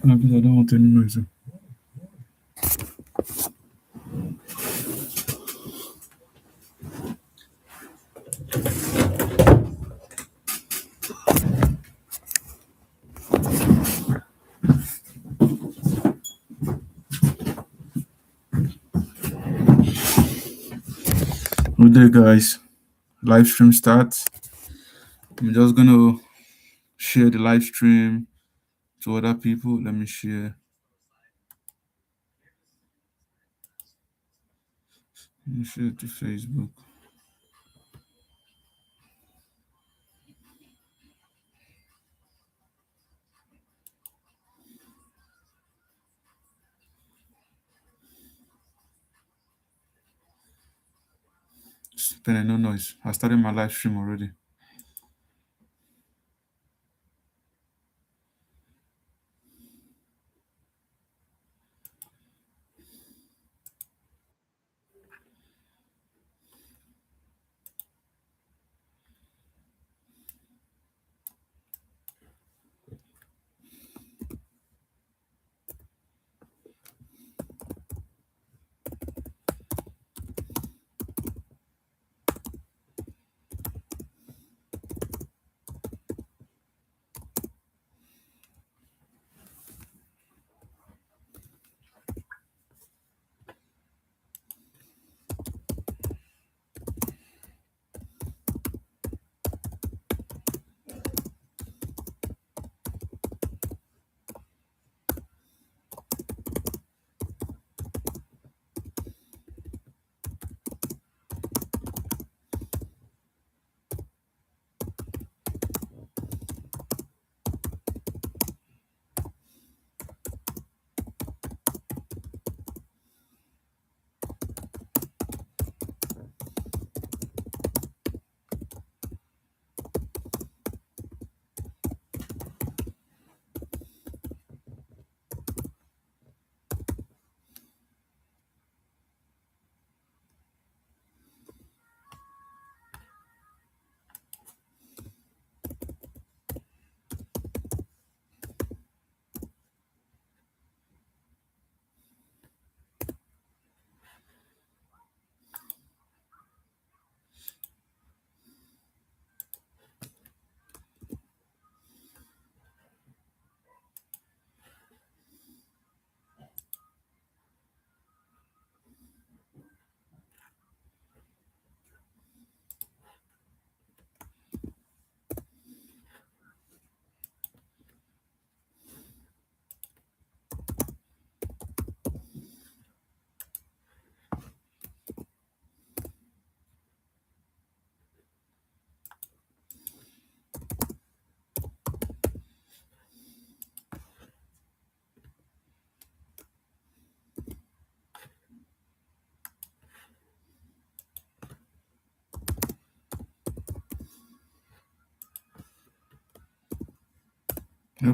No, because I don't want any noise. Good day, guys. Live stream starts. I'm just gonna share the live stream to other people. Let me share. Let me share it to Facebook. Spinning no noise. I started my live stream already.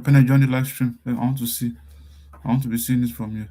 Can I join the live stream? I want to see. I want to be seeing it from you.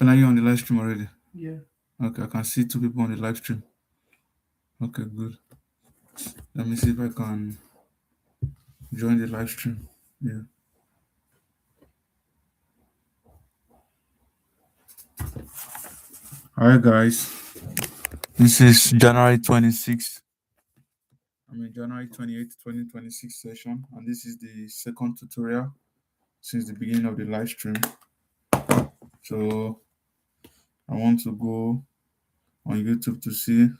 Are you on the live stream already? Yeah. Okay, I can see two people on the live stream. Okay, good. Let me see if I can join the live stream. Yeah. Hi guys, this is January 26th. January 28th, 2026 session, and this is the second tutorial since the beginning of the live stream. So I want to go on YouTube to see.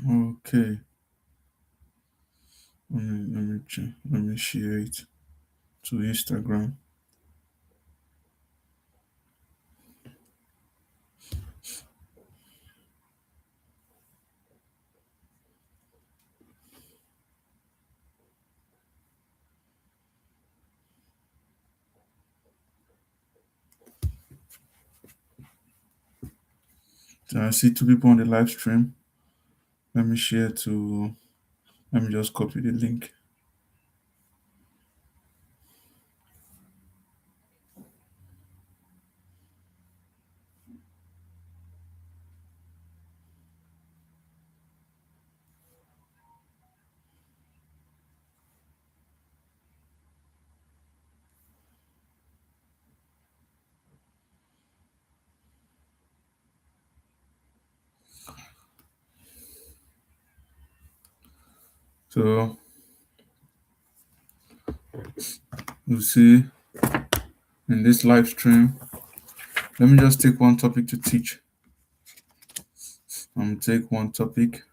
Okay, let me share it to Instagram. So I see two people on the live stream. Let me share to. Let me just copy the link. So you see in this live stream. Let me just take one topic to teach. Take one topic.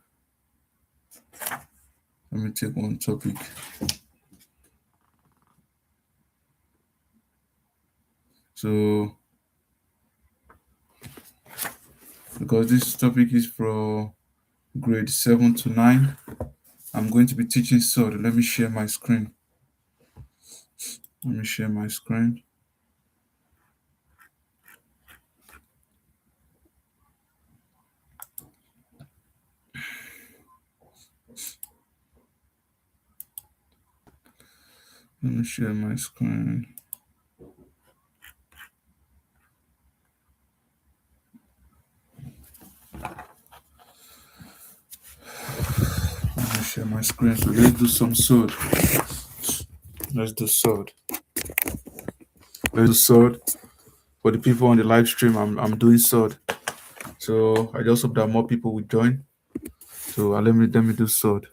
Let me take one topic. So, because this topic is for grade 7 to 9, I'm going to be teaching sword. Let me share my screen. Let me share my screen. Let me share my screen. Let me share my screen. So let's do some sword. Let's do sword. Let's do sword. For the people on the live stream, I'm doing sword. So I just hope that more people will join. So let me do sword.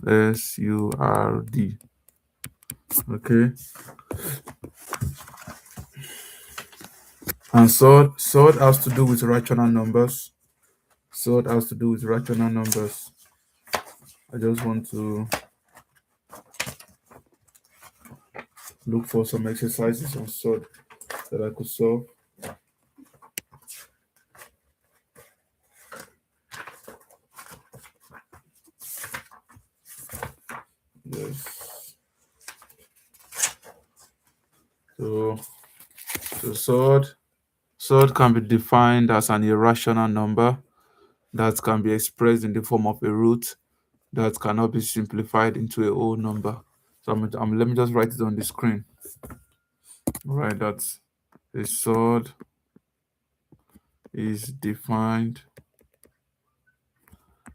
SURD. Okay. And sword has to do with rational numbers. Sword has to do with rational numbers. I just want to look for some exercises on sword that I could solve. Yes. So, sword can be defined as an irrational number that can be expressed in the form of a root that cannot be simplified into a whole number. So let me just write it on the screen. Right, that's a sword is defined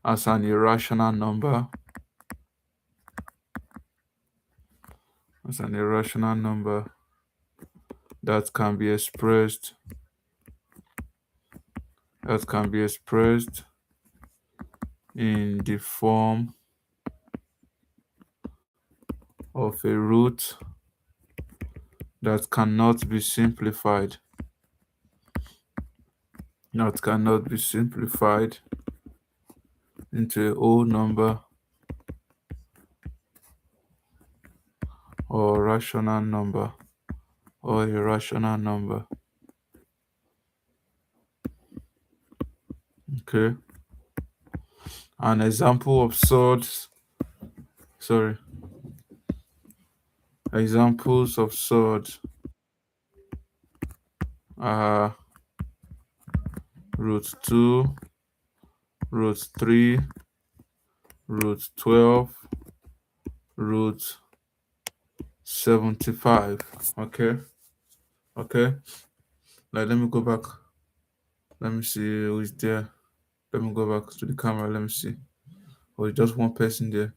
as an irrational number that can be expressed in the form of a root that cannot be simplified into a whole number or rational number or a rational number. Okay. An example of examples of swords are root 2, root 3, root 12, root 75. Okay. Okay, like let me go back. Let me see who is there. Let me go back to the camera. Let me see. Or it's just one person there.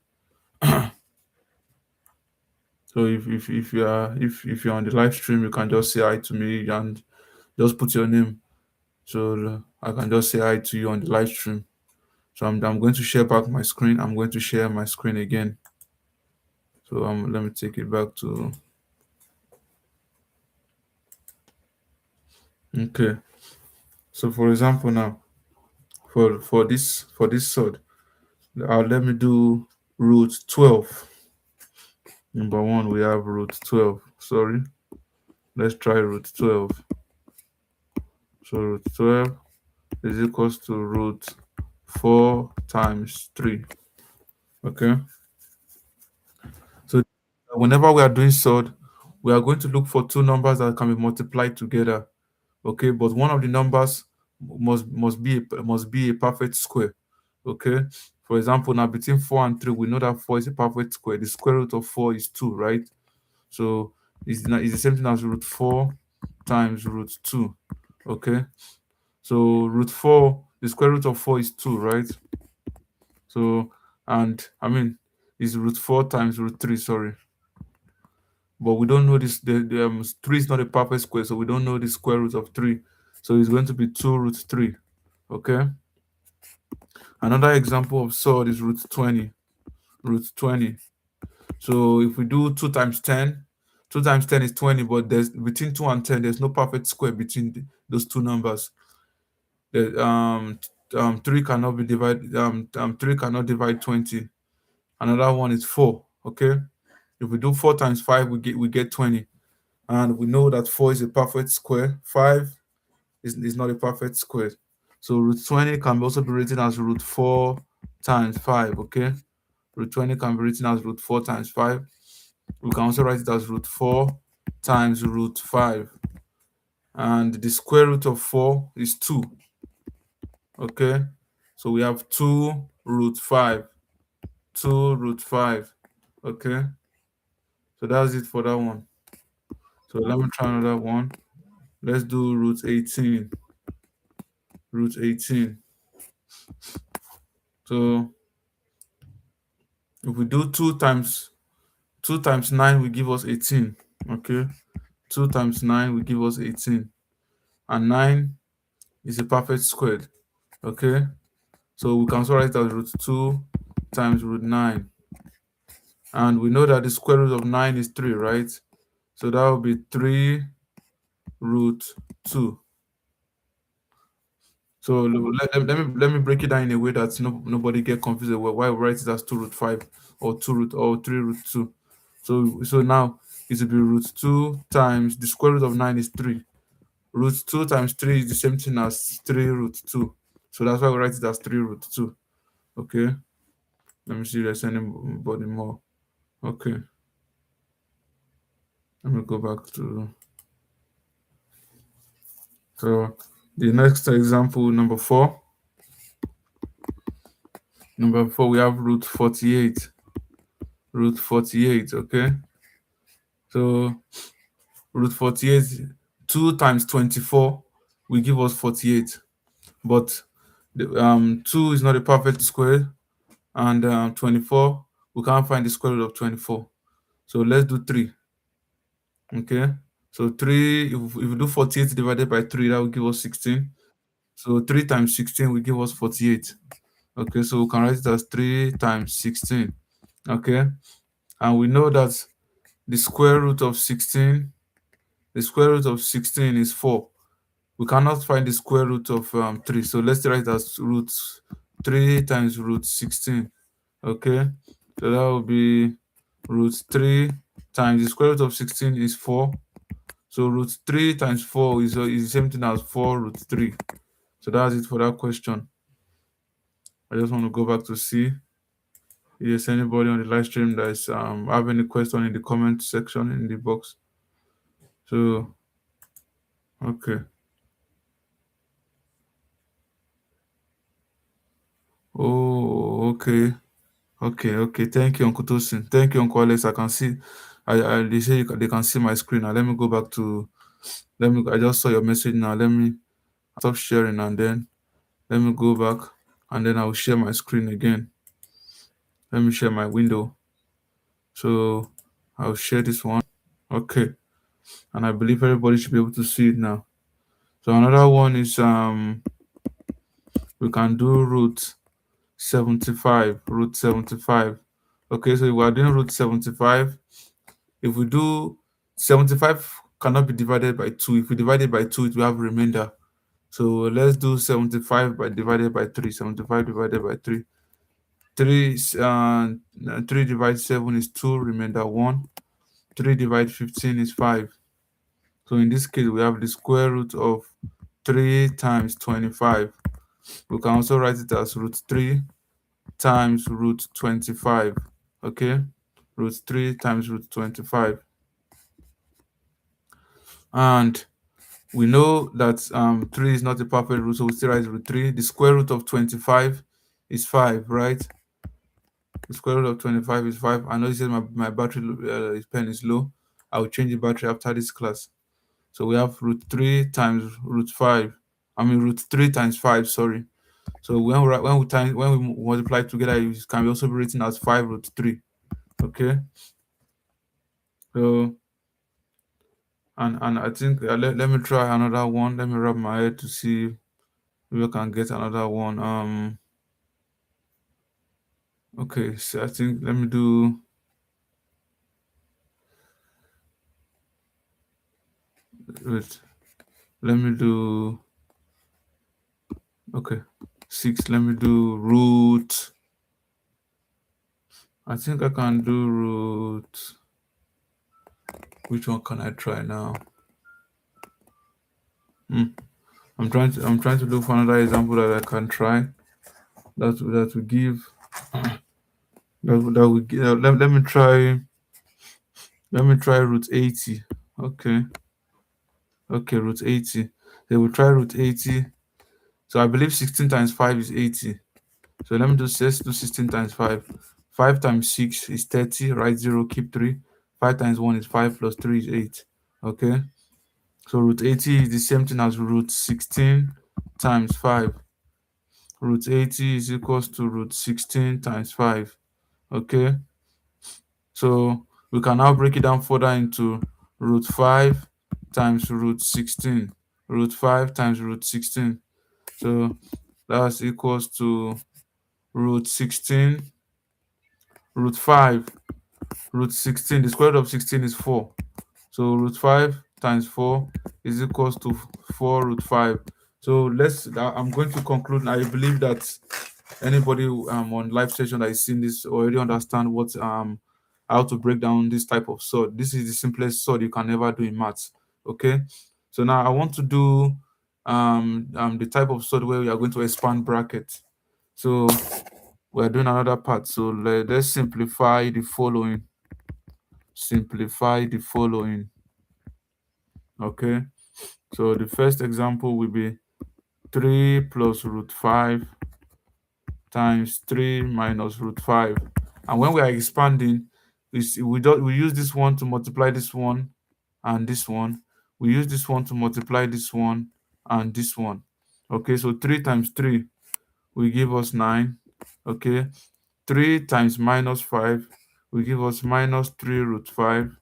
So if you are if you're on the live stream, you can just say hi to me and just put your name. So I can just say hi to you on the live stream. So I'm going to share back my screen. I'm going to share my screen again. So let me take it back to okay. So for example now for this sword, let me do root 12. Number one, we have root 12. Sorry, let's try root 12. So root 12 is equals to root 4 times 3. Okay. So whenever we are doing sword, we are going to look for two numbers that can be multiplied together. Okay, but one of the numbers must be a perfect square. Okay. For example, now between 4 and 3, we know that 4 is a perfect square. The square root of 4 is 2, right? So it's the same thing as root 4 times root 2. Okay. So root 4, the square root of 4 is 2, right? So, and I mean, is root 4 times root 3, sorry. But we don't know this, the 3 is not a perfect square, so we don't know the square root of 3. So it's going to be 2 root 3. Okay. Another example of sword is root 20. Root 20. So if we do 2 times 10, 2 times 10 is 20, but there's between 2 and 10, there's no perfect square between those two numbers. The, 3 cannot be divided, 3 cannot divide 20. Another one is 4. Okay. If we do 4 times 5, we get 20. And we know that 4 is a perfect square. 5 is not a perfect square. So root 20 can also be written as root 4 times 5. Okay. Root 20 can be written as root 4 times 5. We can also write it as root 4 times root 5. And the square root of 4 is 2. Okay. So we have 2 root 5. 2 root 5. Okay. So that's it for that one. So let me try another one. Let's do root 18. Root 18. So if we do 2 times 9 will give us 18. Okay. 2 times 9 will give us 18. And 9 is a perfect squared. Okay. So we can also write it as root 2 times root 9. And we know that the square root of 9 is 3, right? So that will be 3 root 2. So let me break it down in a way that nobody get confused about why we write it as 2 root 5 or 2 root or 3 root 2. So now it will be root 2 times the square root of 9 is 3. Root 2 times 3 is the same thing as 3 root 2. So that's why we write it as 3 root 2. Okay. Let me see if there's anybody more. Okay. Let me go back to so the next example, number 4. Number 4, we have root 48. Root 48, okay? So root 48, 2 times 24 will give us 48. But 2 is not a perfect square, and 24, we can't find the square root of 24. So let's do 3. Okay. So 3, if we do 48 divided by 3, that will give us 16. So 3 times 16 will give us 48. Okay, so we can write it as 3 times 16. Okay. And we know that the square root of 16, the square root of 16 is 4. We cannot find the square root of 3. So let's write it as root 3 times root 16. Okay. So that will be root 3 times the square root of 16 is 4. So root 3 times 4 is the same thing as 4 root 3. So that's it for that question. I just want to go back to see if there's anybody on the live stream that is have any question in the comment section in the box. So okay. Oh, okay. Okay. Thank you, Uncle Tosin. Thank you, Uncle Alex. I can see. They say they can see my screen. Now let me go back to I just saw your message now. Let me stop sharing and then let me go back and then I'll share my screen again. Let me share my window. So I'll share this one. Okay. And I believe everybody should be able to see it now. So another one is we can do root 75. Root 75. Okay, so if we are doing root 75, if we do 75 cannot be divided by 2. If we divide it by 2, it will have remainder. So let's do 75 by divided by 3. 75 divided by 3. 3 divided 7 is 2, remainder 1. 3 divided 15 is 5. So in this case, we have the square root of 3 times 25. We can also write it as root 3 times root 25. Okay? Root 3 times root 25. And we know that 3 is not a perfect root, so we still write root 3. The square root of 25 is 5, right? The square root of 25 is 5. I know it says my battery pen is low. I will change the battery after this class. So we have root 3 times root 5. I mean root 3 times 5, sorry. So when we multiply together, it can also be written as 5 root 3. Okay. So and I think let me try another one. Let me rub my head to see if we can get another one. Okay, so I think let me do wait. Let me do okay. 6. Let me do root. I think I can do root. Which one can I try now? I'm trying to look for another example that I can try. That will give that will give, let me try root 80. Okay. Okay, root 80. They will try root 80. So I believe 16 times 5 is 80. So let's do 16 times 5. 5 times 6 is 30. Write 0, keep 3. 5 times 1 is 5 plus 3 is 8. Okay. So root 80 is the same thing as root 16 times 5. Root 80 is equals to root 16 times 5. Okay. So we can now break it down further into root 5 times root 16. Root 5 times root 16. So that's equals to root 16, root 5, root 16. The square root of 16 is 4. So root 5 times 4 is equals to 4 root 5. So I'm going to conclude. I believe that anybody on live session that is seeing this already understand what how to break down this type of sword. This is the simplest sword you can ever do in maths. Okay. So now I want to do the type of sword where we are going to expand brackets. So we're doing another part. So let's simplify the following. Simplify the following. Okay. So the first example will be 3 plus root 5 times 3 minus root 5. And when we are expanding, we use this one to multiply this one and this one. We use this one to multiply this one and this one. Okay, so 3 times 3 will give us 9. Okay, 3 times minus 5 will give us minus 3 root 5.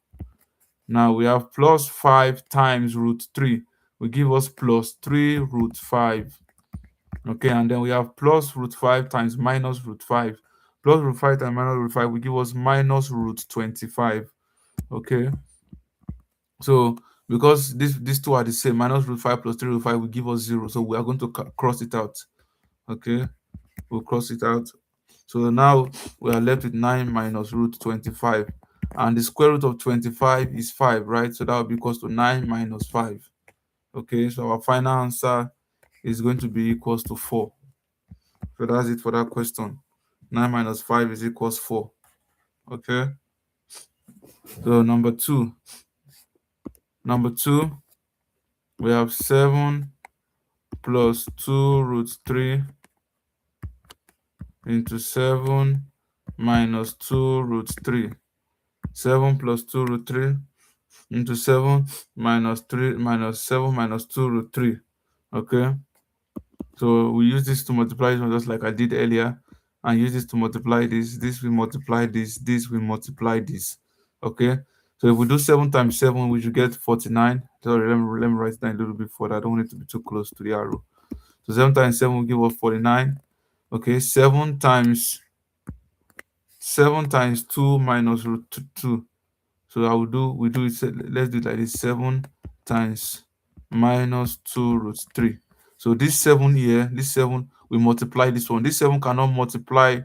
Now we have plus 5 times root 3 will give us plus 3 root 5. Okay, and then we have plus root 5 times minus root 5. Plus root 5 times minus root 5 will give us minus root 25. Okay, so because these two are the same, minus root 5 plus 3 root 5 will give us 0. So we are going to cross it out. Okay, we'll cross it out. So now we are left with 9 minus root 25. And the square root of 25 is 5, right? So that will be equals to 9 minus 5. Okay, so our final answer is going to be equals to 4. So that's it for that question. 9 minus 5 is equals 4. Okay. So number two, we have 7 plus 2 root 3 into 7 minus 2 root 3. 7 plus 2 root 3. into 7 minus 3 minus 7 minus 2 root 3. Okay, so we use this to multiply this one just like I did earlier, and use this to multiply this. This will multiply this. This will multiply this. Okay, so if we do 7 times 7, we should get 49. Sorry, let me write it down a little bit further. I don't want it to be too close to the arrow. So 7 times 7 will give us 49. Okay, 7 times 2 minus root 2. So we do it, let's do it like this: 7 times minus 2 root 3. So this 7 here, this 7, we multiply this one. This 7 cannot multiply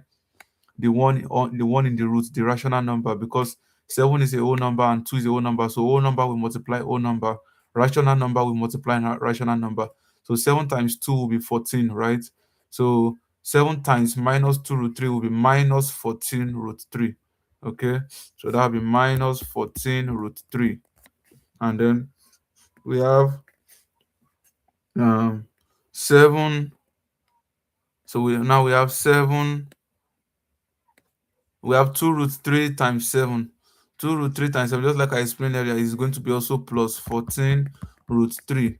the one in the root, the rational number, because 7 is a whole number and 2 is a whole number. So whole number will multiply whole number, rational number will multiply rational number. So 7 times 2 will be 14, right? So 7 times minus 2 root 3 will be minus 14 root 3. Okay, so that will be minus 14 root 3. And then we have 7. So we have 7. We have 2 root 3 times 7. 2 root 3 times 7, just like I explained earlier, is going to be also plus 14 root 3.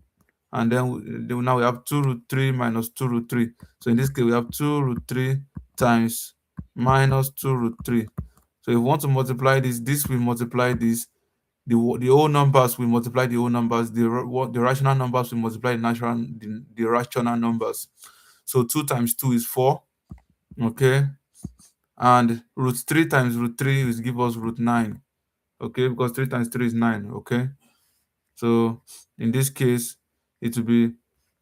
And then now we have 2 root 3 minus 2 root 3. So in this case, we have 2 root 3 times minus 2 root 3. So if we want to multiply this will multiply this. The whole numbers will multiply the whole numbers. The rational numbers will multiply the rational numbers. So 2 times 2 is 4. Okay, and root 3 times root 3 is give us root 9. Okay, because 3 times 3 is 9. Okay, so in this case it will be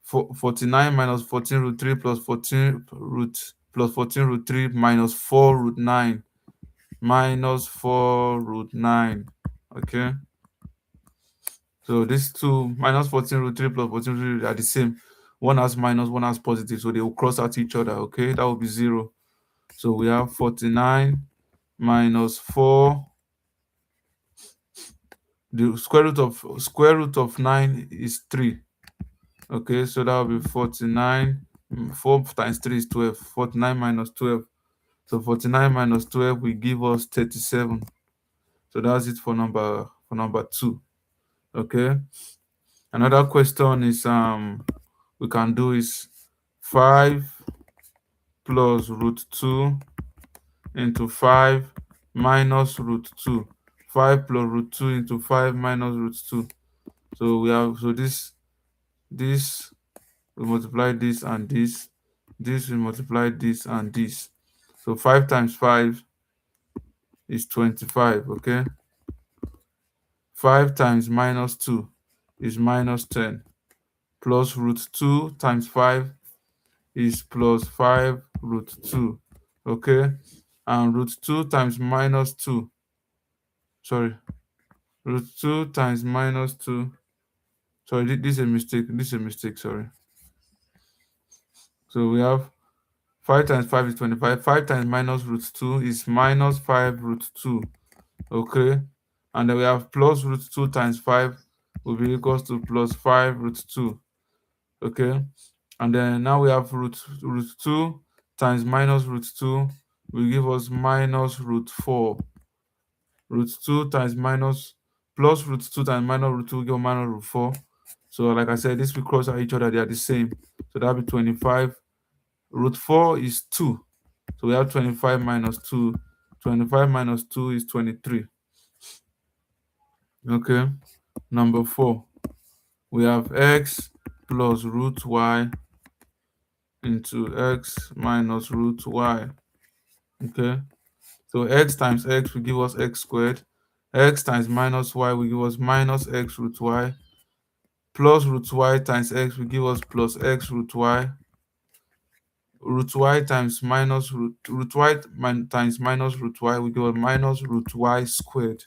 49 minus 14 root 3 plus 14 root 3 minus 4 root 9 minus 4 root 9. Okay, so these two, minus 14 root 3 plus 14 root 3, are the same. One has minus, one has positive, so they will cross out each other. Okay, that will be 0. So we have 49 minus 4. The square root of 9 is 3. Okay, so that will be 49. 4 times 3 is 12. 49 minus 12. So 49 minus 12 will give us 37. So that's it for number 2. Okay. Another question is we can do is 5 plus root 2 into 5 minus root 2. 5 plus root 2 into 5 minus root 2. So we have, so this we multiply this and this. This will multiply this and this. So 5 times 5 is 25. Okay. 5 times minus 2 is minus 10. Plus root 2 times 5 is plus 5 root 2. Okay. And root 2 times minus 2. Sorry. Root 2 times minus 2. Sorry, this is a mistake. This is a mistake. Sorry. So we have 5 times 5 is 25. 5 times minus root 2 is minus 5 root 2. Okay. And then we have plus root 2 times 5 will be equals to plus 5 root 2. Okay. And then now we have root 2 times minus root 2 will give us minus root 4. Root 2 times minus plus root 2 times minus root 2 will give us minus root 4. So like I said, this will cross out each other. They are the same. So that'll be 25. Root 4 is 2. So we have 25 minus 2. 25 minus 2 is 23. Okay. Number 4. We have x plus root y into x minus root y. Okay. So x times x will give us x squared. X times minus y will give us minus x root y. Plus root y times x will give us plus x root y. Root y times minus root y times minus root y will give us minus root y squared.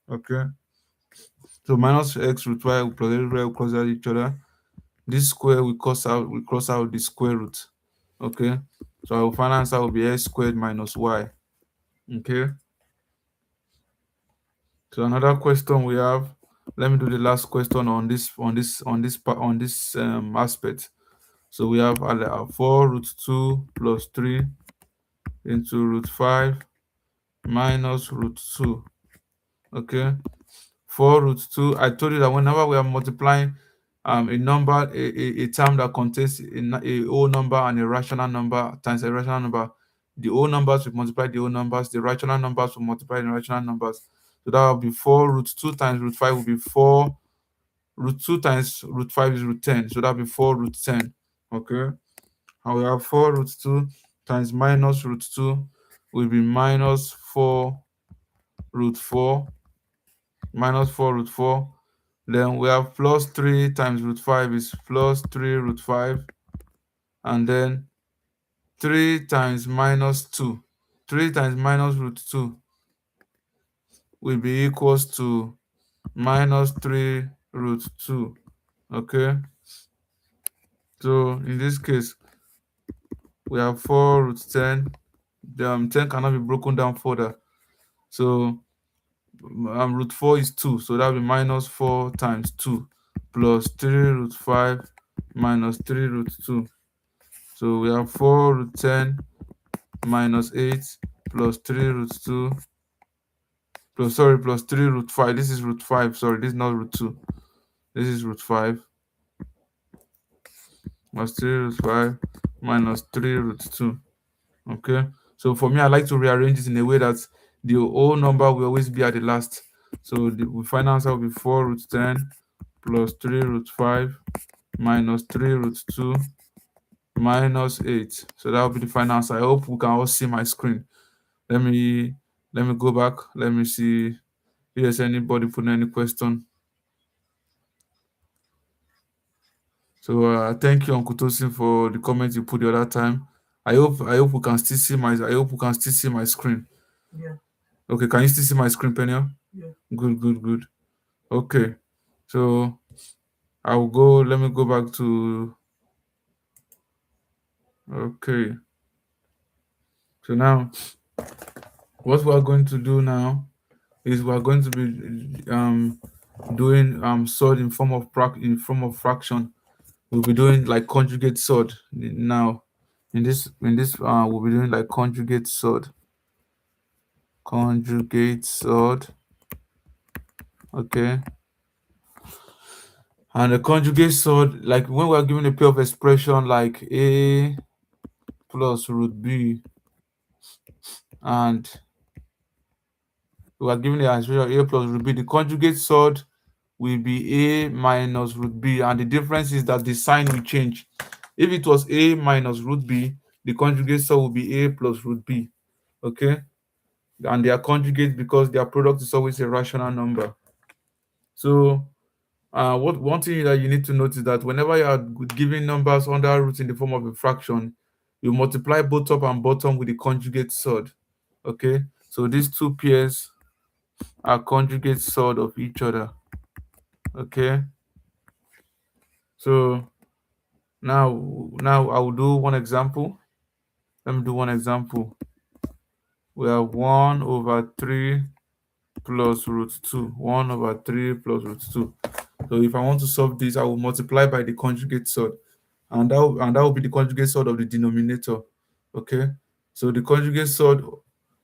Okay. So minus x root y plus x root y will cancel each other. This square will cross out the square root. Okay. So our final answer will be x squared minus y. Okay. So another question we have. Let me do the last question on this aspect. So we have 4 root 2 plus 3 into root 5 minus root 2. Okay. 4 root 2. I told you that whenever we are multiplying a number, a term that contains a whole number and a rational number times a rational number, the whole numbers will multiply the whole numbers, the rational numbers will multiply the rational numbers. So that will be 4 root 2 times root 5 will be 4. Root 2 times root 5 is root 10. So that will be 4 root 10. Okay. And we have 4 root 2 times minus root 2 will be minus 4 root 4. Minus 4 root 4. Then we have plus 3 times root 5 is plus 3 root 5. And then 3 times minus 2. 3 times minus root 2 will be equals to minus 3 root 2. Okay. So in this case, we have 4 root 10. 10 cannot be broken down further. So root 4 is 2. So that will be minus 4 times 2 plus 3 root 5 minus 3 root 2. So we have 4 root 10 minus 8 plus 3 root 2 plus 3 root 5. This is root 5. Sorry, this is not root 2. This is root 5 plus 3 root 5 minus 3 root 2. Okay. So for me, I like to rearrange it in a way that the whole number will always be at the last. So the final answer will be 4 root 10 plus 3 root 5 minus 3 root 2 minus 8. So that will be the final answer. I hope we can all see my screen. Let me go back. Let me see if there's anybody putting any question. So thank you, Uncle Tosin, for the comments you put the other time. I hope we can still see my screen. Yeah. Okay, can you still see my screen, Peniel? Yeah. Good. Okay. So I'll go. Let me go back to. Okay. So now, what we are going to do now is we are going to be doing sort in form of fraction. We'll be doing like conjugate sort now. In this we'll be doing like conjugate sort. Conjugate sort. Okay. And the conjugate sort, like when we are given a pair of expression like a plus root b, and we are given the expression a plus root b, the conjugate sort will be a minus root b, and the difference is that the sign will change. If it was a minus root b, the conjugate sort will be a plus root b. Okay. And they are conjugate because their product is always a rational number. So what one thing that you need to notice that whenever you are giving numbers under root in the form of a fraction, you multiply both top and bottom with the conjugate sort. Okay, so these two pairs are conjugate sort of each other. Okay, so now I will do one example. Let me do one example. We have 1 over 3 plus root 2. 1 over 3 plus root 2. So if I want to solve this, I will multiply by the conjugate sort, and that will be the conjugate sort of the denominator. Okay, so the conjugate sort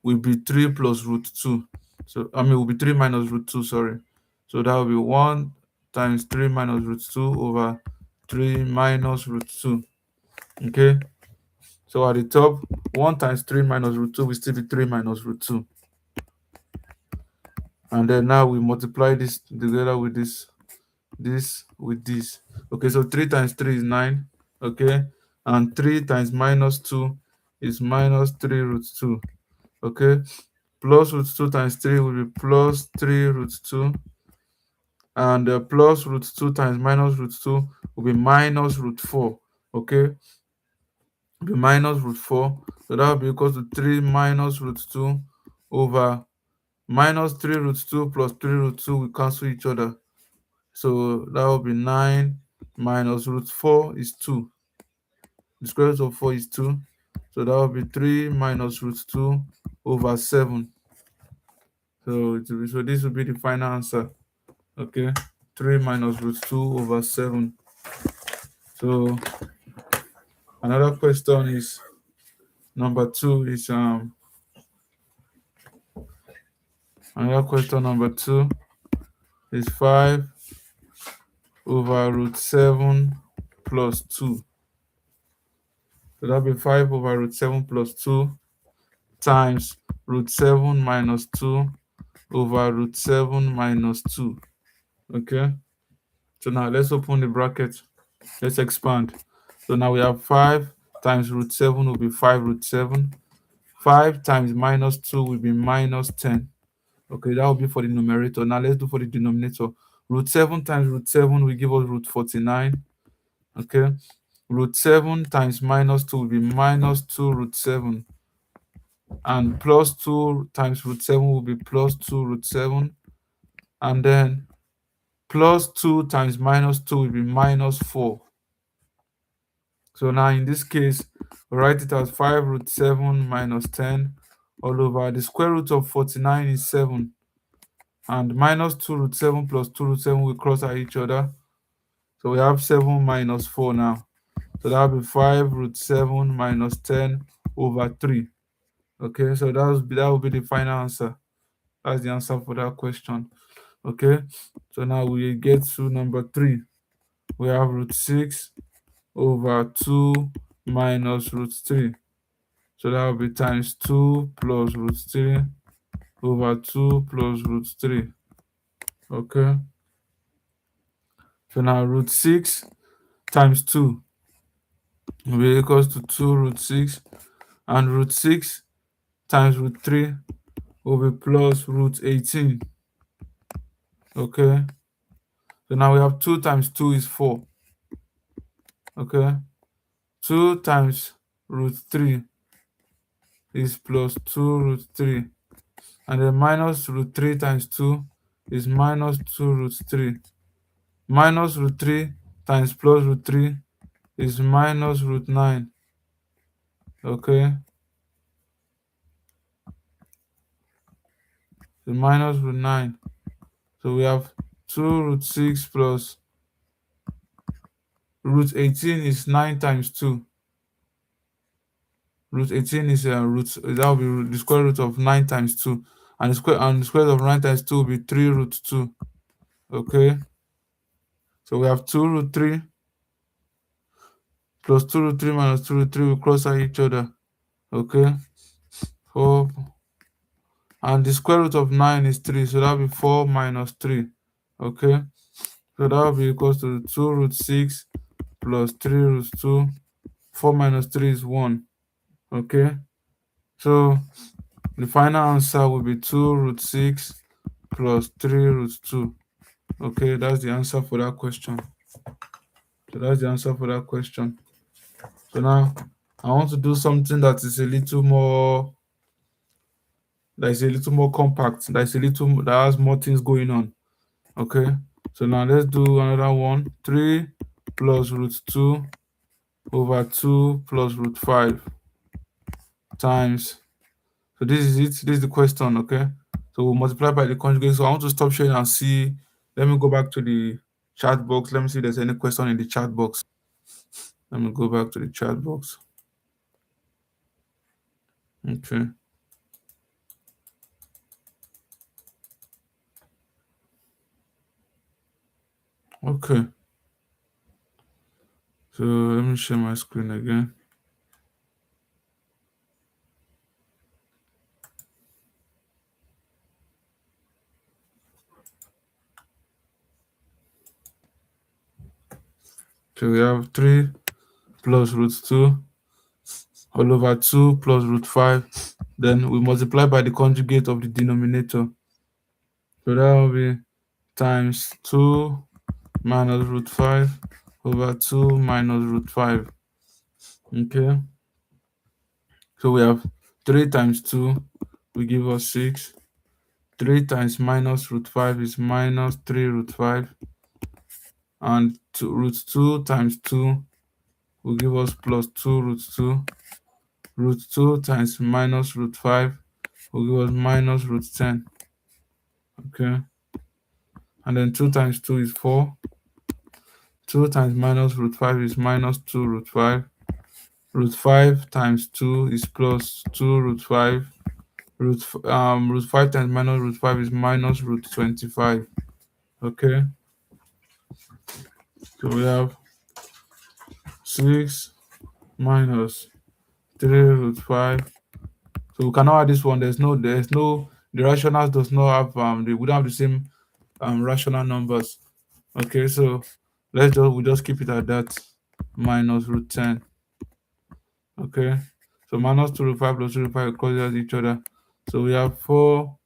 will be 3 plus root 2. So I mean, will be 3 minus root 2. Sorry. So that will be 1 times 3 minus root 2 over 3 minus root 2. Okay. So at the top, 1 times 3 minus root 2 will still be 3 minus root 2. And then now we multiply this together with this with this. Okay, so 3 times 3 is 9. Okay, and 3 times minus 2 is minus 3 root 2. Okay, plus root 2 times 3 will be plus 3 root 2, and plus root 2 times minus root 2 will be minus root 4. Okay, will be minus root 4. So that will be equal to 3 minus root 2 over minus 3 root 2 plus 3 root 2 will cancel each other. So that will be 9 minus root 4 is 2. The square root of 4 is 2. So that will be 3 minus root 2 over 7. So this will be the final answer. Okay. 3 minus root 2 over 7. So another question is number 2 is another question number 2 is 5 over root 7 plus 2. So that'll be 5 over root 7 plus 2 times root 7 minus 2 over root 7 minus 2. Okay? So now let's open the bracket. Let's expand. So now we have 5 times root 7 will be 5 root 7. 5 times minus 2 will be minus 10. Okay, that will be for the numerator. Now let's do for the denominator. Root 7 times root 7 will give us root 49. Okay. Root 7 times minus 2 will be minus 2 root 7. And plus 2 times root 7 will be plus 2 root 7. And then plus 2 times minus 2 will be minus 4. So now in this case, write it as 5 root 7 minus 10 all over the square root of 49 is 7. And minus 2 root 7 plus 2 root 7 will cross at each other. So we have 7 minus 4 now. So that will be 5 root 7 minus 10 over 3. Okay, so that will be the final answer. That's the answer for that question. Okay, so now we get to number 3. We have root 6 over 2 minus root 3. So that will be times 2 plus root 3 over 2 plus root 3. Okay, so now root 6 times 2 will be equals to 2 root 6, and root 6 times root 3 will be plus root 18. Okay, so now we have 2 times 2 is 4. Okay, 2 times root 3 is plus 2 root 3, and then minus root 3 times 2 is minus 2 root 3. Minus root 3 times plus root 3 is minus root 9. Okay, so minus root 9. So we have 2 root 6 plus root 18 is 9 times 2. Root 18 is that will be the square root of 9 times 2. And the square root of 9 times 2 will be 3 root 2. Okay. So we have 2 root 3 plus 2 root 3 minus 2 root 3 will cross at each other. Okay. 4. And the square root of 9 is 3. So that will be 4 minus 3. Okay. So that will be equals to 2 root 6 plus 3 root 2. 4 minus 3 is 1. Okay. So the final answer will be 2 root 6 plus 3 root 2. Okay, that's the answer for that question. So that's the answer for that question. So now I want to do something that is a little more compact, that has more things going on. Okay. So now let's do another one. 3 plus root 2 over 2 plus root 5 times. So this is it. This is the question, okay? So we'll multiply by the conjugate. So I want to stop sharing and see. Let me go back to the chat box. Let me see if there's any question in the chat box. Let me go back to the chat box. Okay. Okay. So let me share my screen again. So we have 3 plus root 2 all over 2 plus root 5. Then we multiply by the conjugate of the denominator. So that will be times 2 minus root 5 over 2 minus root 5. Okay. So we have 3 times 2 will give us 6. 3 times minus root 5 is minus 3 root 5. And root 2 times 2 will give us plus 2 root 2. Root 2 times minus root 5 will give us minus root 10. Okay. And then 2 times 2 is 4. 2 times minus root 5 is minus 2 root 5. Root 5 times 2 is plus 2 root 5. Root 5 times minus root 5 is minus root 25. Okay, so we have 6 minus 3 root 5. So we cannot add this one. There's no the rationals does not have we don't have the same rational numbers. Okay, so we just keep it at that minus root 10. Okay, so minus 2 root 5 plus 2 root 5 equals each other. So we have 4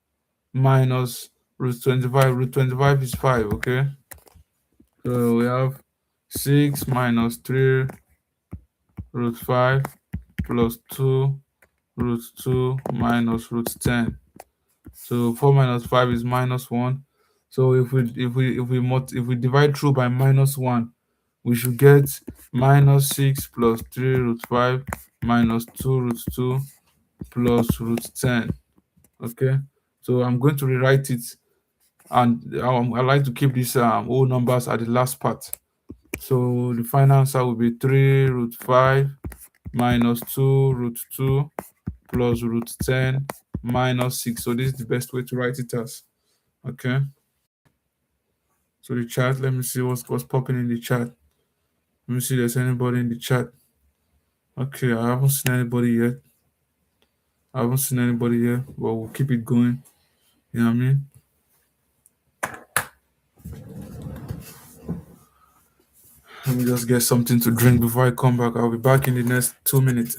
minus root 25. Root 25 is 5. Okay, so we have 6 minus 3 root 5 plus 2 root 2 minus root 10. So 4 minus 5 is minus 1. So if we divide through by minus 1, we should get minus 6 plus 3 root 5 minus 2 root 2 plus root 10. Okay, so I'm going to rewrite it, and I like to keep these whole numbers at the last part. So the final answer will be 3 root 5 minus 2 root 2 plus root 10 minus 6. So this is the best way to write it as. Okay, so the chat, let me see what's popping in the chat. Let me see if there's anybody in the chat. Okay, I haven't seen anybody yet. But we'll keep it going. You know what I mean? Let me just get something to drink before I come back. I'll be back in the next 2 minutes.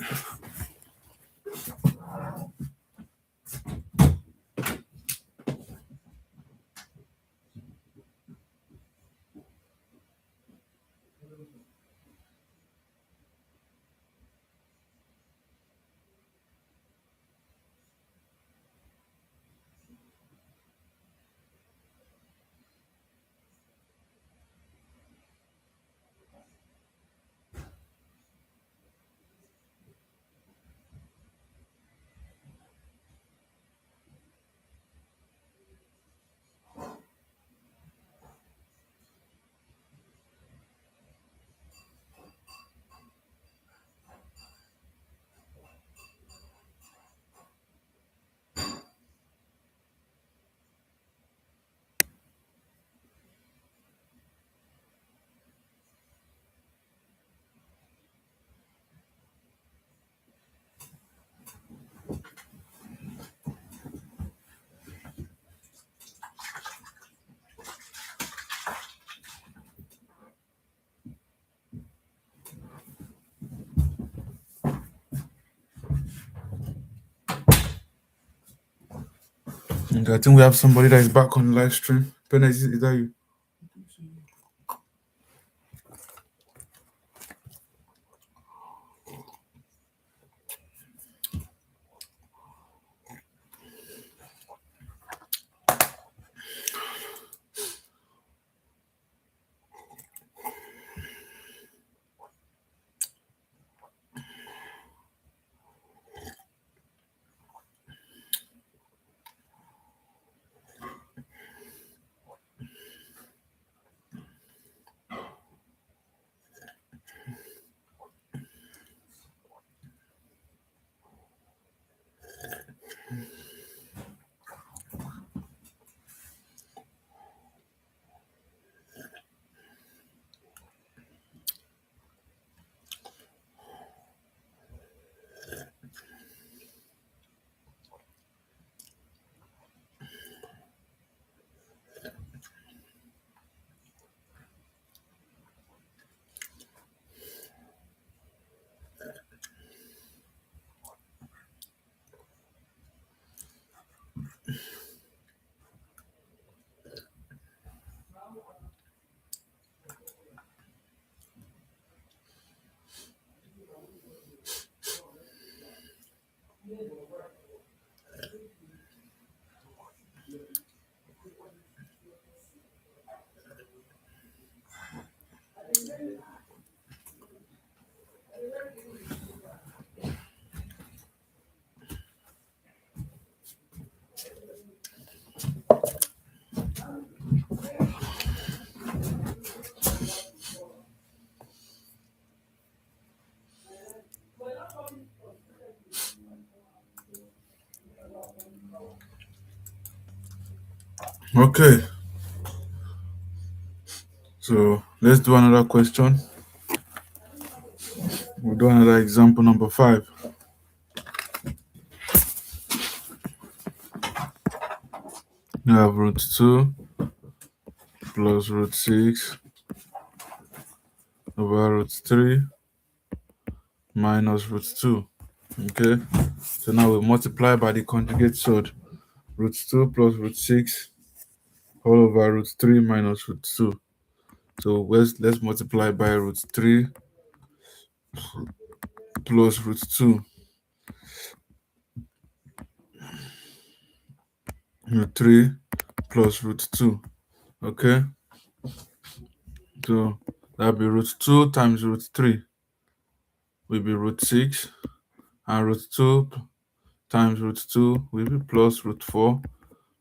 Okay, I think we have somebody that is back on the live stream. Bernard, is that you? Okay, So let's do another question. We'll do another example number 5. We have root 2 plus root 6 over root 3 minus root 2. Okay, so now we multiply by the conjugate surd. Root 2 plus root 6 all over root 3 minus root 2. So let's multiply by root 3 plus root 2. Root 3 plus root 2. Okay, so that'll be root 2 times root 3 will be root 6, and root 2 times root 2 will be plus root 4,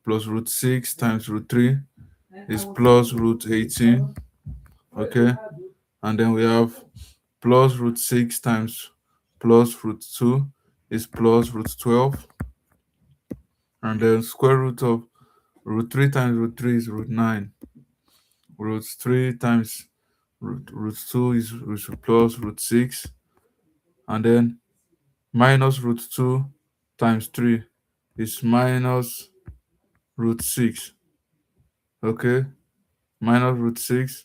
plus root 6 times root 3 is plus root 18. Okay, and then we have plus root 6 times plus root 2 is plus root 12, and then square root of root 3 times root 3 is root 9. Root 3 times root 2 is plus root 6, and then minus root 2 times 3 is minus root 6. Okay, minus root 6,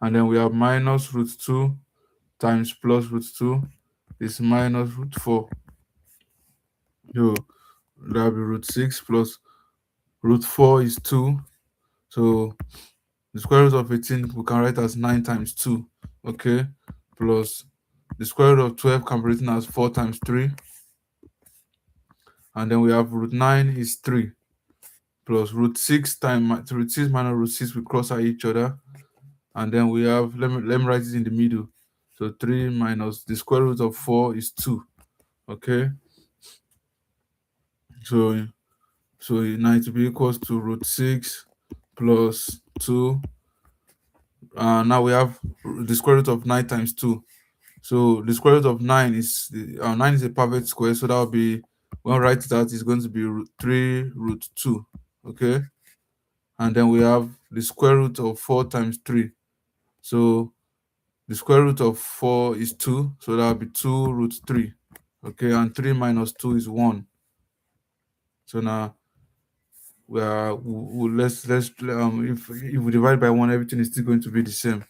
and then we have minus root 2 times plus root 2 is minus root 4. So that'll be root 6 plus root 4 is 2. So the square root of 18 we can write as 9 times 2. Okay, plus the square root of 12 can be written as 4 times 3. And then we have root 9 is 3. Plus root 6 times root 6 minus root 6 we cross out each other. And then we have, let me write it in the middle. So 3 minus the square root of 4 is 2. Okay, so now it will be equals to root 6 plus 2. Now we have the square root of 9 times 2. So the square root of 9 is 9 is a perfect square, so that will be, when I write that, is going to be root 3 root 2. Okay, and then we have the square root of 4 times 3. So the square root of 4 is 2, so that will be 2 root 3. Okay, and 3 minus 2 is 1. So now let's if we divide by 1, everything is still going to be the same.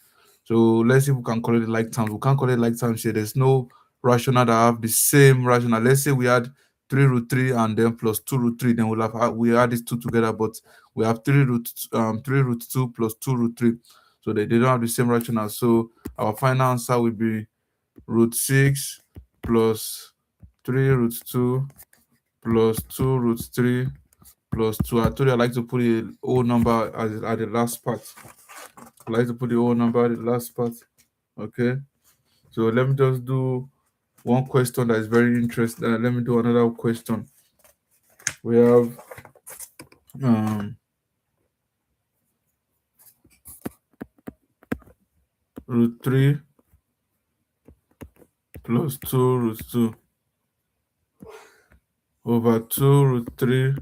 So let's see if we can collect the like terms. We can't collect like terms here. There's no rational that have the same rational. Let's say we had 3 root 3 and then plus 2 root 3, then we add these two together, but we have 3 root 2 plus 2 root 3. So they don't have the same rational. So our final answer will be root 6 plus 3 root 2 plus 2 root 3 plus 2. I told you I like to put a whole number at the last part. I like to put the whole number at the last part. Okay, so let me just do one question that is very interesting. Let me do another question. We have root 3 plus 2 root 2 over 2 root 3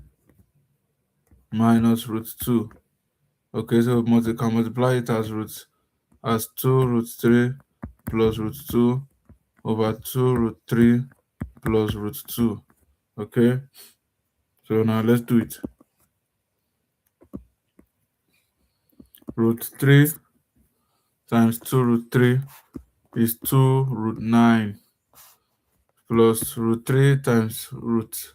minus root 2. Okay, so we can multiply it as 2 root 3 plus root 2 over 2 root 3 plus root 2. Okay, so now let's do it. Root 3 times 2 root 3 is 2 root 9 plus root 3 times root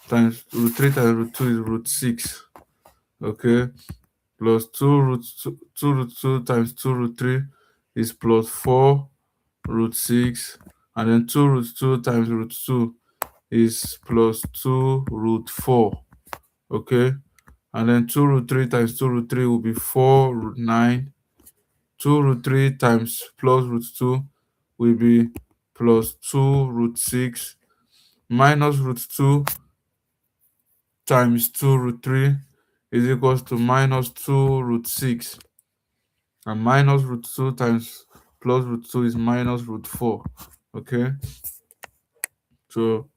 3 times root 2 is root 6. Okay, plus 2 root 2 times 2 root 3 is plus 4 root 6, and then 2 root 2 times root 2 is plus 2 root 4. Okay, and then 2 root 3 times 2 root 3 will be 4 root 9. 2 root 3 times plus root 2 will be plus 2 root 6 minus root 2 times 2 root 3 is equals to minus 2 root 6, and minus root 2 times plus root 2 is minus root 4. Okay, so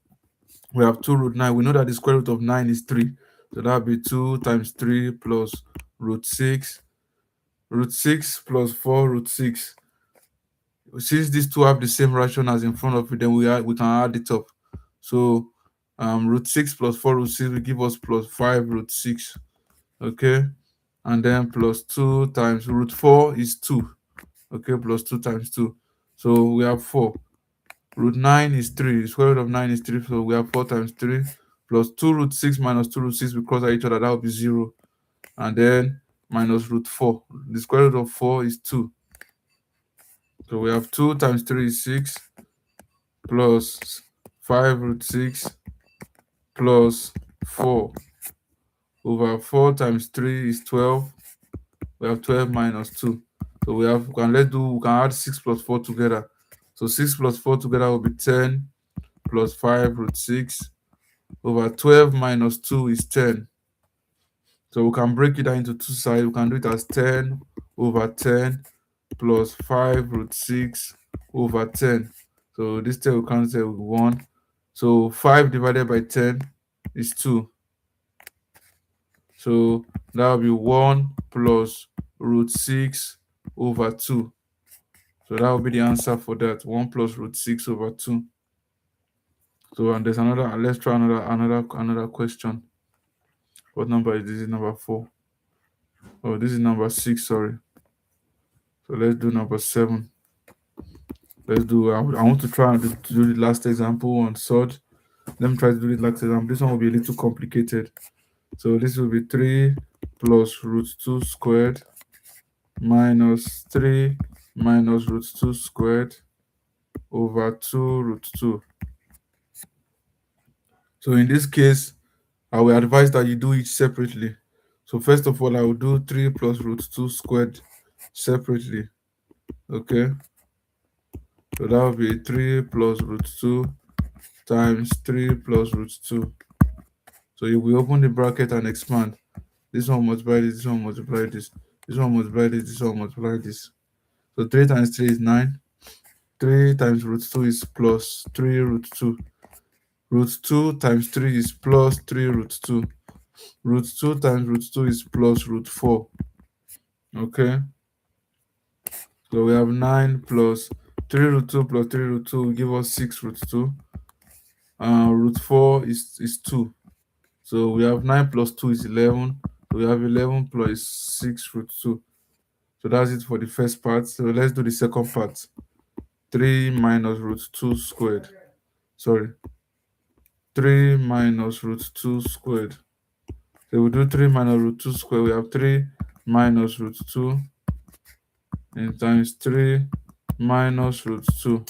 we have 2 root 9. We know that the square root of 9 is 3, so that will be 2 times 3 plus root 6 root 6 plus 4 root 6. Since these two have the same fraction as in front of it, then we can add it up. So root 6 plus 4 root 6 will give us plus 5 root 6. Okay, and then plus 2 times root 4 is 2. Okay, plus 2 times 2. So we have 4. Root 9 is 3. The square root of 9 is 3. So we have 4 times 3 plus 2 root 6 minus 2 root 6. We cross at each other. That will be 0. And then minus root 4. The square root of 4 is 2. So we have 2 times 3 is 6 plus 5 root 6 plus 4 over 4 times 3 is 12. We have 12 minus 2. So we can add 6 plus 4 together. So 6 plus 4 together will be 10 plus 5 root 6 over 12 minus 2 is 10. So we can break it down into two sides. We can do it as 10 over 10 plus 5 root 6 over 10. So this 10 will cancel with 1. So 5 divided by 10 is 2. So that will be 1 plus root 6 over 2. So that will be the answer for that. 1 plus root 6 over 2. So and there's another, let's try another question. What number is this? This is number 4. Oh, this is number 6, sorry. So let's do number 7. I want to try and do the last example on surge. Let me try to do the last example. This one will be a little complicated. So this will be 3 plus root 2 squared minus 3 minus root 2 squared over 2 root 2. So in this case, I will advise that you do each separately. So first of all, I will do 3 plus root 2 squared separately. Okay. So that will be 3 plus root 2 times 3 plus root 2. So you will open the bracket and expand. This one multiply this, this one multiply this, this one multiply this, this one multiply this. So 3 times 3 is 9. 3 times root 2 is plus 3 root 2. Root 2 times 3 is plus 3 root 2. Root 2 times root 2 is plus root 4. Okay. So we have 9 plus 3 root 2 plus 3 root 2 will give us 6 root 2. Root 4 is 2. So we have 9 plus 2 is 11. So we have 11 plus 6 root 2. So that's it for the first part. So let's do the second part. 3 minus root 2 squared. Sorry. 3 minus root 2 squared. So we do 3 minus root 2 squared. We have 3 minus root 2 and times 3 minus root 2.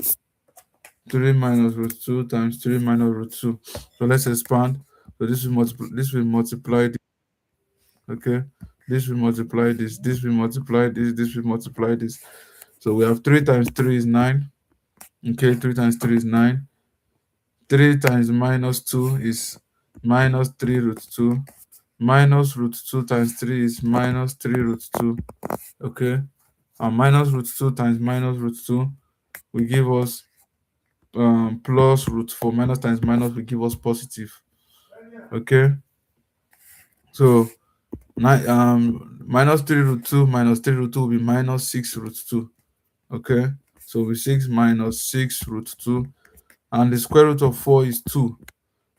3 minus root 2 times 3 minus root 2. So let's expand. So this will multiply this. Okay. This will multiply this. This will multiply this. This will multiply this. So we have 3 times 3 is 9. Okay, 3 times 3 is 9. 3 times minus 2 is minus 3 root 2. Minus root 2 times 3 is minus 3 root 2. Okay. And minus root 2 times minus root 2 will give us plus root 4. Minus times minus will give us positive. Okay. So minus 3 root 2 minus 3 root 2 will be minus 6 root 2. Okay. So we 6 minus 6 root 2. And the square root of 4 is 2.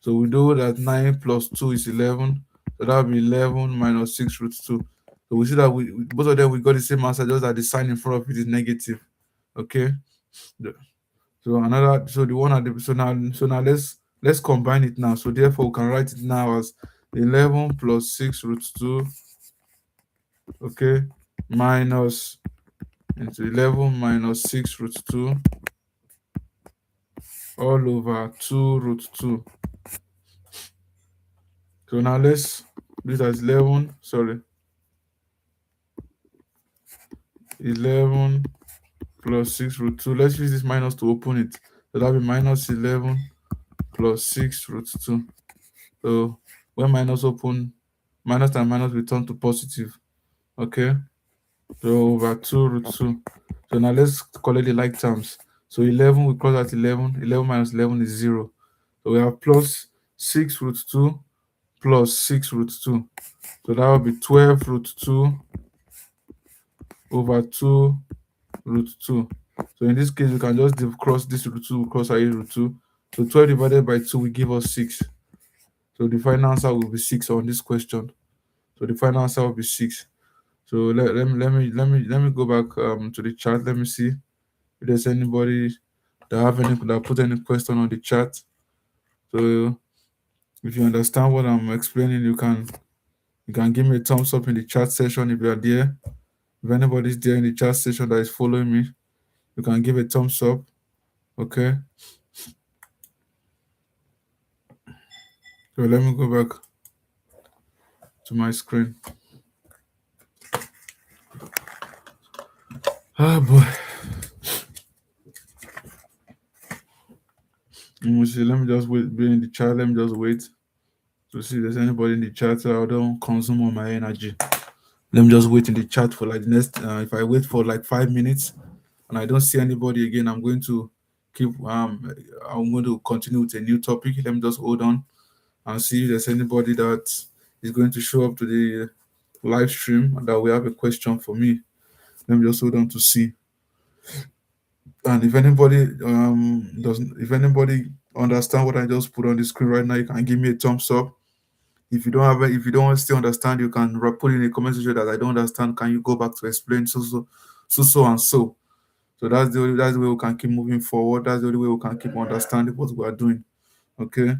So we know that 9 plus 2 is 11. So that will be 11 minus 6 root 2. So we see that both of them we got the same answer, just that the sign in front of it is negative. Okay. So the one at the so now let's combine it now. So therefore we can write it now as 11 plus 6 root 2. Okay. Minus into 11 minus 6 root 2 all over 2 root 2. So now let's do it as 11. Sorry. 11 plus 6 root 2. Let's use this minus to open it. So that'll be minus 11 plus 6 root 2. So when minus open, minus and minus will turn to positive. Okay. So over 2 root 2. So now let's collect the like terms. So 11, we cross out 11. 11 minus 11 is 0. So we have plus 6 root 2 plus 6 root 2. So that will be 12 root 2 over 2 root 2. So in this case, we can just cross this root 2, cross away root 2. So 12 divided by 2 will give us 6. So the final answer will be 6 on this question. So the final answer will be 6. So let me go back to the chat. Let me see if there's anybody that put any question on the chat. So if you understand what I'm explaining, you can give me a thumbs up in the chat section if you are there. If anybody's there in the chat section that is following me, you can give a thumbs up. Okay. So let me go back to my screen. Ah boy. Let me see. Let me just wait. Be in the chat. Let me just wait to see if there's anybody in the chat. So I don't consume all my energy. Let me just wait in the chat for like the next. If I wait for like 5 minutes and I don't see anybody again, I'm going to keep. I'm going to continue with a new topic. Let me just hold on and see if there's anybody that is going to show up to the live stream and that will have a question for me. Let me just hold on to see. And if anybody doesn't, if anybody understand what I just put on the screen right now, you can give me a thumbs up. If you don't have it, if you don't still understand, you can put in a comment section that I don't understand. Can you go back to explain so and so? So that's the way we can keep moving forward. That's the only way we can keep understanding what we are doing. Okay.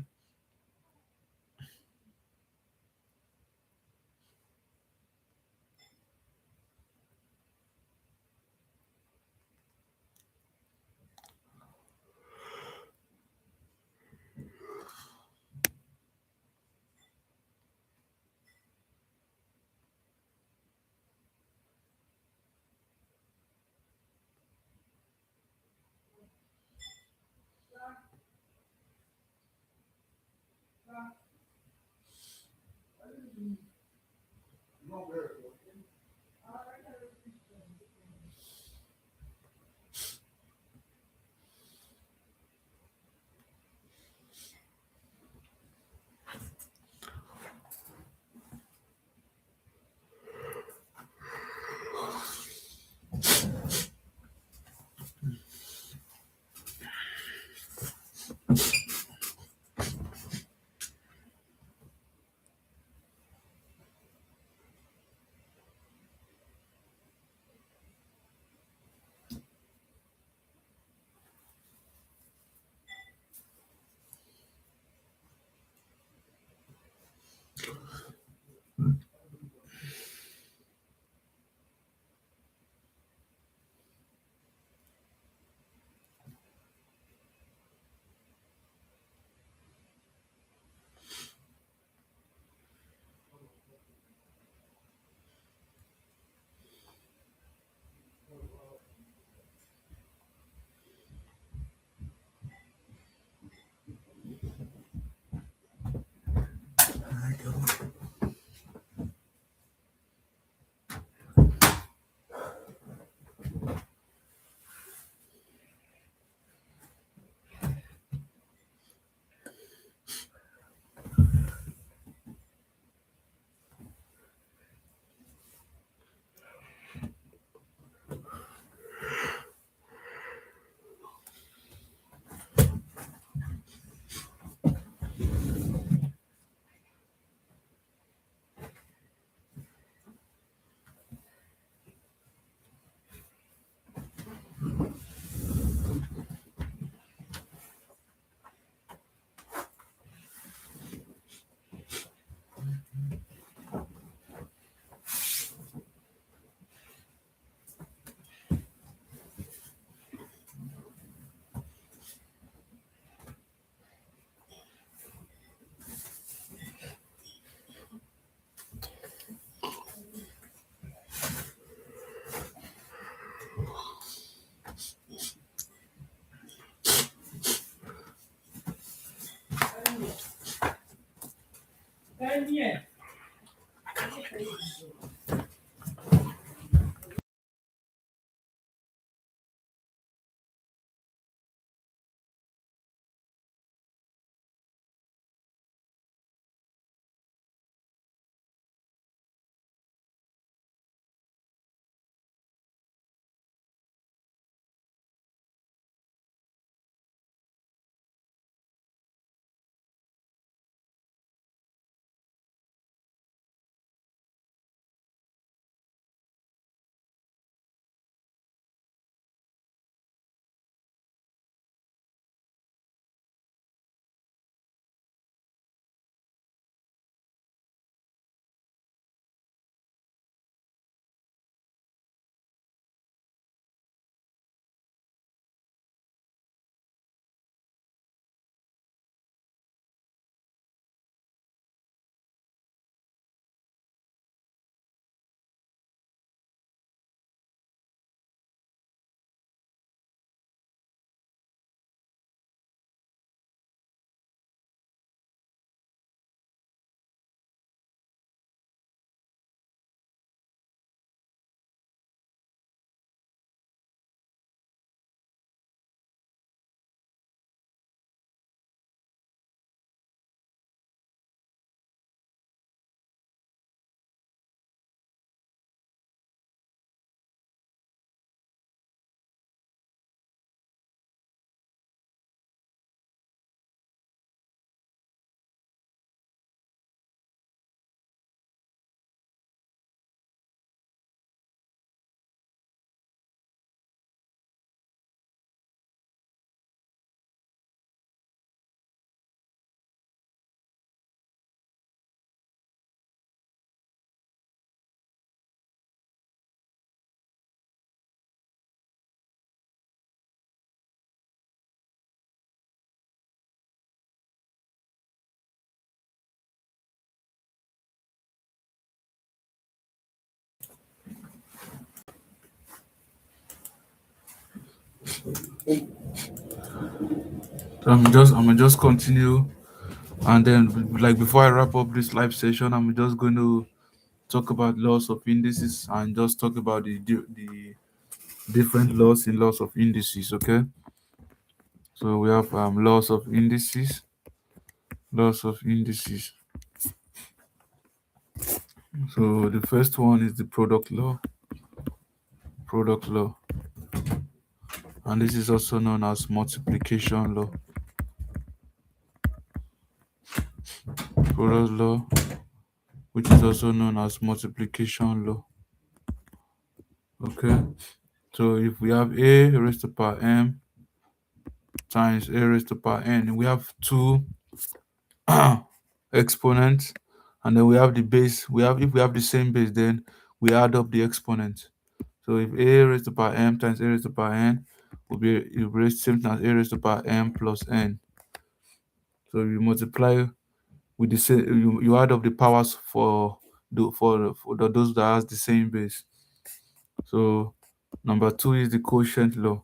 So I'm gonna just continue, and then like before I wrap up this live session, I'm just going to talk about laws of indices and just talk about the different laws in laws of indices. Okay, so we have laws of indices, laws of indices. So the first one is the product law, and this is also known as multiplication law. Product law, which is also known as multiplication law. Okay, so if we have a raised to power m times a raised to power n, we have two exponents, and then we have the base. We have if we have the same base, then we add up the exponent. So if a raised to power m times a raised to power n will be same thing as a raised to power m plus n. So you multiply with the same, you add up the powers for those that has the same base. So number two is the quotient law.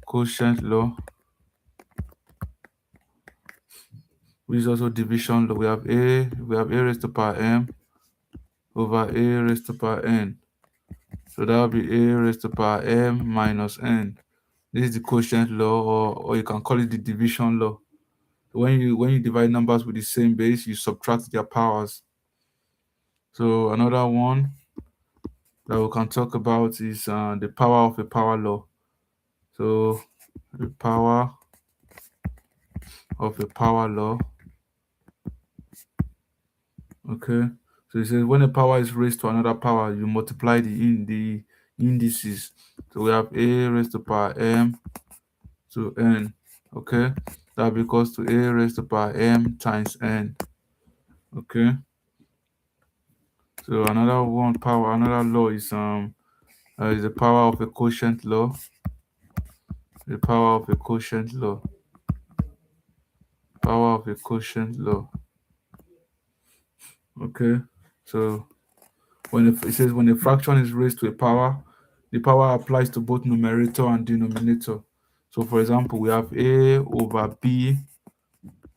Quotient law, which is also division law. We have a raised to power m over a raised to power n. So that will be a raised to power m minus n. This is the quotient law, or you can call it the division law. When you divide numbers with the same base, you subtract their powers. So another one that we can talk about is the power of a power law. So the power of a power law. Okay. So it says when a power is raised to another power, you multiply the indices. So we have a raised to power m to n. Okay. That equals to a raised to power m times n. Okay. So another law is the power of a quotient law. The power of a quotient law. Power of a quotient law. Okay. So it says when a fraction is raised to a power, the power applies to both numerator and denominator. So for example, we have a over b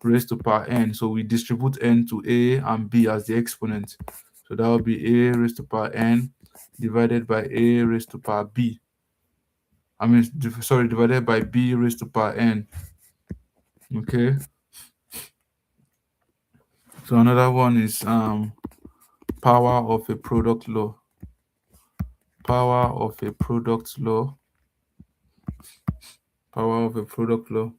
raised to power n. So we distribute n to a and b as the exponent. So that will be a raised to power n divided by a raised to power b. Divided by b raised to power n. Okay. So another one is power of a product law. Power of a product law. Power of a product law.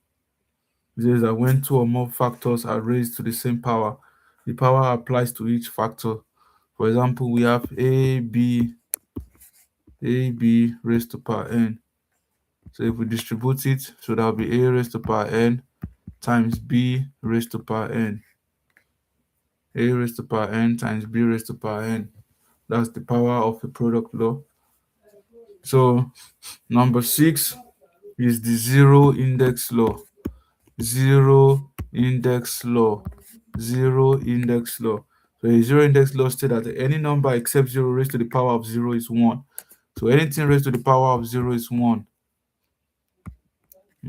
It says that when two or more factors are raised to the same power, the power applies to each factor. For example, we have ab raised to power n. So if we distribute it, so that will be a raised to power n times b raised to power n. A raised to power n times b raised to power n. That's the power of a product law. So number 6 is the zero index law. Zero index law. Zero index law. So a zero index law states that any number except 0 raised to the power of 0 is 1. So anything raised to the power of 0 is 1.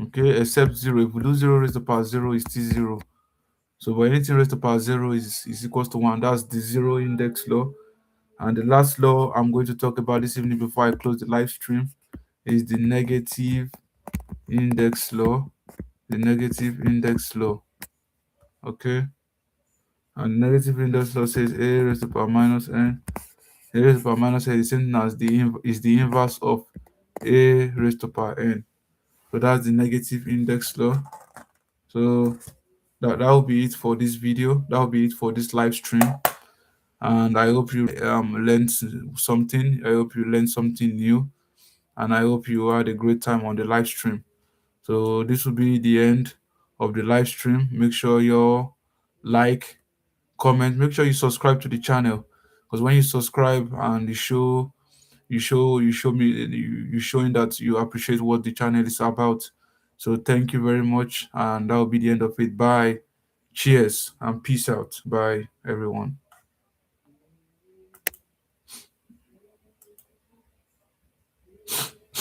Okay, except 0. If we do 0 raised to the power 0, is still 0. So but anything raised to the power 0 is equals to 1. That's the zero index law. And the last law I'm going to talk about this evening before I close the live stream is the negative index law. The negative index law. Okay. And negative index law says a raised to the power minus n. A raised to the power minus n is the same thing as the inverse of a raised to the power n. So that's the negative index law. So that will be it for this video. That will be it for this live stream. And I hope you learned something. I hope you learned something new. And I hope you had a great time on the live stream. So this will be the end of the live stream. Make sure you like, comment, make sure you subscribe to the channel, because when you subscribe and you showing that you appreciate what the channel is about. So thank you very much, and that will be the end of it. Bye, cheers, and peace out. Bye everyone.